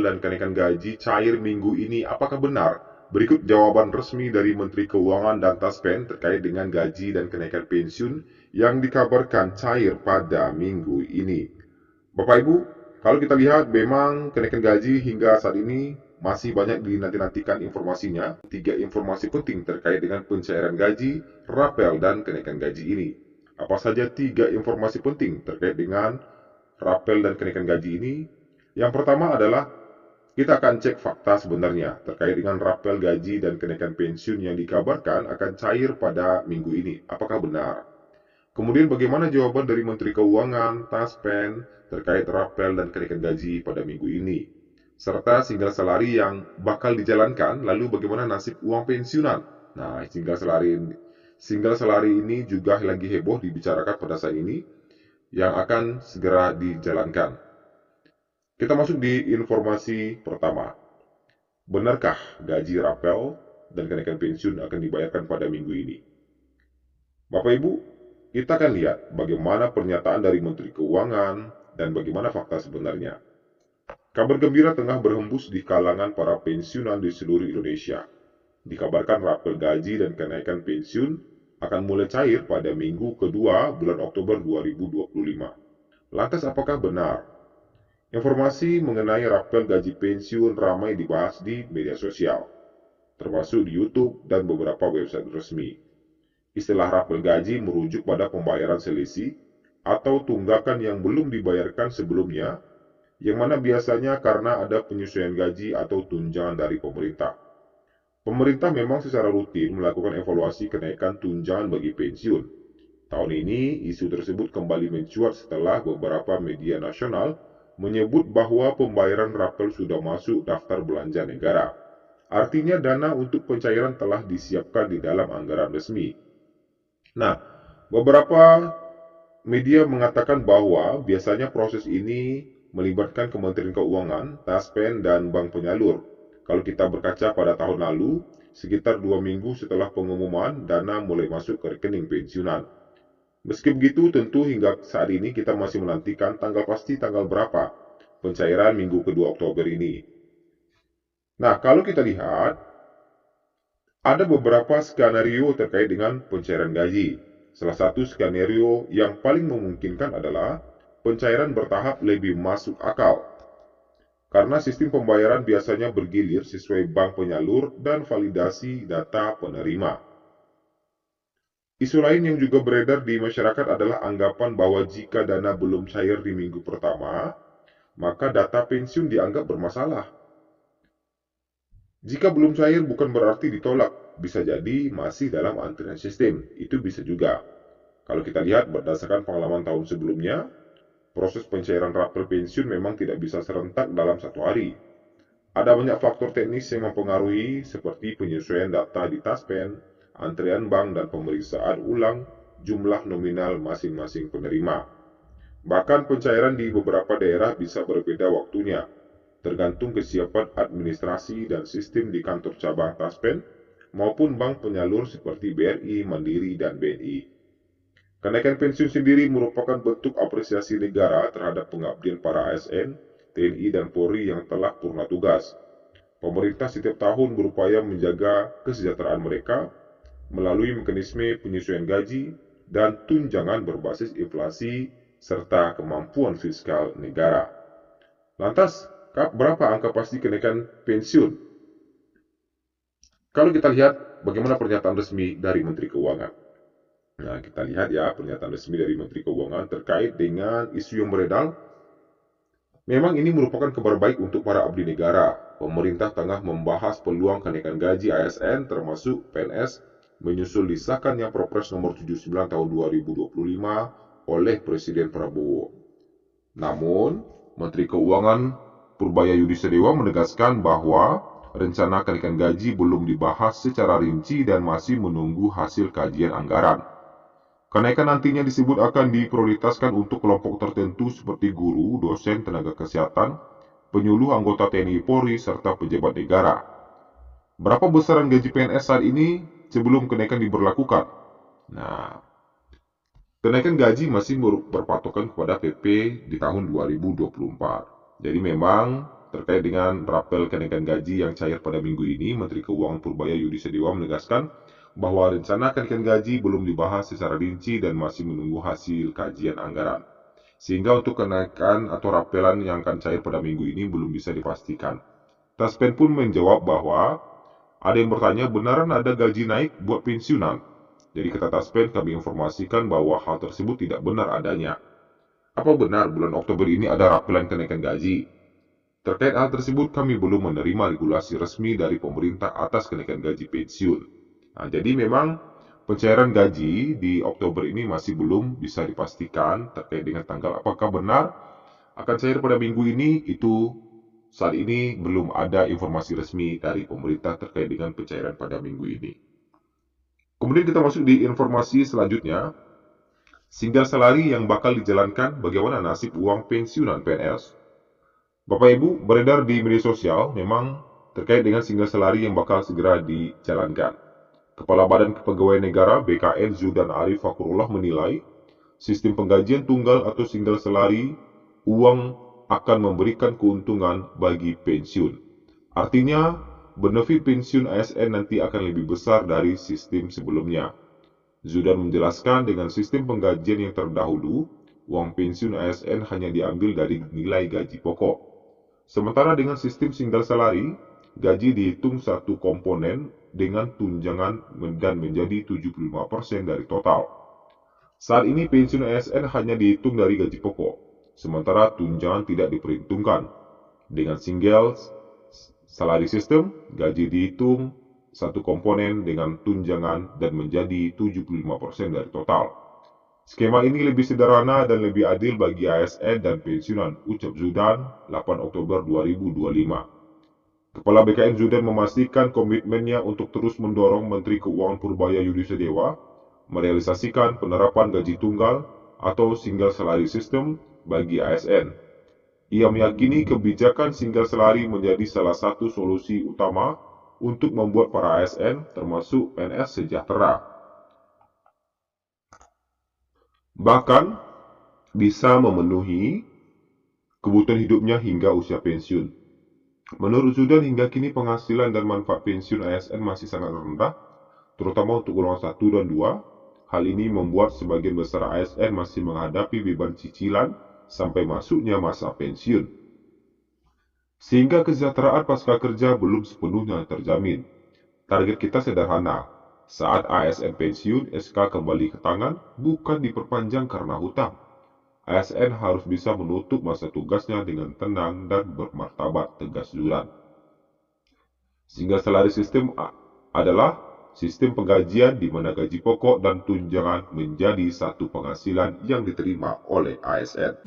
dan kenaikan gaji cair minggu ini. Apakah benar? Berikut jawaban resmi dari Menteri Keuangan dan Taspen terkait dengan gaji dan kenaikan pensiun yang dikabarkan cair pada minggu ini. Bapak Ibu, kalau kita lihat memang kenaikan gaji hingga saat ini masih banyak dinanti-nantikan informasinya. 3 informasi penting terkait dengan pencairan gaji, rapel, dan kenaikan gaji ini. Apa saja 3 informasi penting terkait dengan rapel dan kenaikan gaji ini? Yang pertama adalah kita akan cek fakta sebenarnya terkait dengan rapel gaji dan kenaikan pensiun yang dikabarkan akan cair pada minggu ini. Apakah benar? Kemudian bagaimana jawaban dari Menteri Keuangan, Taspen, terkait rapel dan kenaikan gaji pada minggu ini? Serta single salary yang bakal dijalankan, lalu bagaimana nasib uang pensiunan? Nah, single salary ini juga lagi heboh dibicarakan pada saat ini, yang akan segera dijalankan. Kita masuk di informasi pertama. Benarkah gaji rapel dan kenaikan pensiun akan dibayarkan pada minggu ini? Bapak Ibu, kita akan lihat bagaimana pernyataan dari Menteri Keuangan dan bagaimana fakta sebenarnya. Kabar gembira tengah berhembus di kalangan para pensiunan di seluruh Indonesia. Dikabarkan rapel gaji dan kenaikan pensiun akan mulai cair pada minggu kedua bulan Oktober 2025. Lantas apakah benar? Informasi mengenai rapel gaji pensiun ramai dibahas di media sosial, termasuk di YouTube dan beberapa website resmi. Istilah rapel gaji merujuk pada pembayaran selisih atau tunggakan yang belum dibayarkan sebelumnya, yang mana biasanya karena ada penyesuaian gaji atau tunjangan dari pemerintah. Pemerintah memang secara rutin melakukan evaluasi kenaikan tunjangan bagi pensiun. Tahun ini, isu tersebut kembali mencuat setelah beberapa media nasional menyebut bahwa pembayaran rapel sudah masuk daftar belanja negara. Artinya dana untuk pencairan telah disiapkan di dalam anggaran resmi. Nah, beberapa media mengatakan bahwa biasanya proses ini melibatkan Kementerian Keuangan, Taspen, dan bank penyalur. Kalau kita berkaca pada tahun lalu, sekitar 2 minggu setelah pengumuman, dana mulai masuk ke rekening pensiunan. Meski begitu, tentu hingga saat ini kita masih menantikan tanggal pasti tanggal berapa pencairan minggu kedua Oktober ini. Nah, kalau kita lihat, ada beberapa skenario terkait dengan pencairan gaji. Salah satu skenario yang paling memungkinkan adalah pencairan bertahap lebih masuk akal. Karena sistem pembayaran biasanya bergilir sesuai bank penyalur dan validasi data penerima. Isu lain yang juga beredar di masyarakat adalah anggapan bahwa jika dana belum cair di minggu pertama, maka data pensiun dianggap bermasalah. Jika belum cair bukan berarti ditolak, bisa jadi masih dalam antrian sistem, itu bisa juga. Kalau kita lihat berdasarkan pengalaman tahun sebelumnya, proses pencairan rapel pensiun memang tidak bisa serentak dalam 1 hari. Ada banyak faktor teknis yang mempengaruhi seperti penyesuaian data di Taspen, antrean bank, dan pemeriksaan ulang jumlah nominal masing-masing penerima. Bahkan pencairan di beberapa daerah bisa berbeda waktunya, tergantung kesiapan administrasi dan sistem di kantor cabang Taspen maupun bank penyalur seperti BRI, Mandiri, dan BNI. Kenaikan pensiun sendiri merupakan bentuk apresiasi negara terhadap pengabdian para ASN, TNI, dan Polri yang telah purna tugas. Pemerintah setiap tahun berupaya menjaga kesejahteraan mereka melalui mekanisme penyesuaian gaji dan tunjangan berbasis inflasi serta kemampuan fiskal negara. Lantas, berapa angka pasti kenaikan pensiun? Kalau kita lihat bagaimana pernyataan resmi dari Menteri Keuangan. Nah, kita lihat ya pernyataan resmi dari Menteri Keuangan terkait dengan isu yang beredar. Memang ini merupakan kabar baik untuk para abdi negara. Pemerintah tengah membahas peluang kenaikan gaji ASN termasuk PNS menyusul disahkannya Perpres nomor 79 tahun 2025 oleh Presiden Prabowo. Namun, Menteri Keuangan Purbaya Yudisadewa menegaskan bahwa rencana kenaikan gaji belum dibahas secara rinci dan masih menunggu hasil kajian anggaran. Kenaikan nantinya disebut akan diprioritaskan untuk kelompok tertentu seperti guru, dosen, tenaga kesehatan, penyuluh anggota TNI Polri, serta pejabat negara. Berapa besaran gaji PNS saat ini sebelum kenaikan diberlakukan? Nah, kenaikan gaji masih berpatokan kepada PP di tahun 2024. Jadi memang Terkait dengan rapel kenaikan gaji yang cair pada minggu ini, Menteri Keuangan Purbaya Yudi Setiawan menegaskan bahwa rencana kenaikan gaji belum dibahas secara rinci dan masih menunggu hasil kajian anggaran. Sehingga untuk kenaikan atau rapelan yang akan cair pada minggu ini belum bisa dipastikan. Taspen pun menjawab bahwa ada yang bertanya benaran ada gaji naik buat pensiunan. Jadi kata Taspen kami informasikan bahwa hal tersebut tidak benar adanya. Apa benar bulan Oktober ini ada rapelan kenaikan gaji? Terkait hal tersebut kami belum menerima regulasi resmi dari pemerintah atas kenaikan gaji pensiun. Nah, jadi memang pencairan gaji di Oktober ini masih belum bisa dipastikan terkait dengan tanggal apakah benar akan cair pada minggu ini. Itu saat ini belum ada informasi resmi dari pemerintah terkait dengan pencairan pada minggu ini. Kemudian kita masuk di informasi selanjutnya. Single salary yang bakal dijalankan, bagaimana nasib uang pensiunan PNS? Bapak Ibu, beredar di media sosial memang terkait dengan single salary yang bakal segera dijalankan. Kepala Badan Kepegawaian Negara BKN Zudan Arif Fakrullah menilai sistem penggajian tunggal atau single salary uang akan memberikan keuntungan bagi pensiun. Artinya, benefit pensiun ASN nanti akan lebih besar dari sistem sebelumnya. Zudan menjelaskan dengan sistem penggajian yang terdahulu, uang pensiun ASN hanya diambil dari nilai gaji pokok. Sementara dengan sistem single salary, gaji dihitung satu komponen dengan tunjangan dan menjadi 75% dari total. Saat ini pensiun ASN hanya dihitung dari gaji pokok, sementara tunjangan tidak diperhitungkan. Dengan single salary system, gaji dihitung satu komponen dengan tunjangan dan menjadi 75% dari total. Skema ini lebih sederhana dan lebih adil bagi ASN dan pensiunan, ucap Zudan 8 Oktober 2025. Kepala BKN Zudan memastikan komitmennya untuk terus mendorong Menteri Keuangan Purbaya Yudi Setiawan merealisasikan penerapan gaji tunggal atau single salary system bagi ASN. Ia meyakini kebijakan single salary menjadi salah satu solusi utama untuk membuat para ASN termasuk PNS sejahtera. Bahkan bisa memenuhi kebutuhan hidupnya hingga usia pensiun. Menurut Zudan hingga kini penghasilan dan manfaat pensiun ASN masih sangat rendah, terutama untuk golongan 1 dan 2. Hal ini membuat sebagian besar ASN masih menghadapi beban cicilan sampai masuknya masa pensiun. Sehingga kesejahteraan pasca kerja belum sepenuhnya terjamin. Target kita sederhana. Saat ASN pensiun, SK kembali ke tangan, bukan diperpanjang karena hutang. ASN harus bisa menutup masa tugasnya dengan tenang dan bermartabat, tegas Zudan. Single salary system adalah sistem penggajian di mana gaji pokok dan tunjangan menjadi satu penghasilan yang diterima oleh ASN.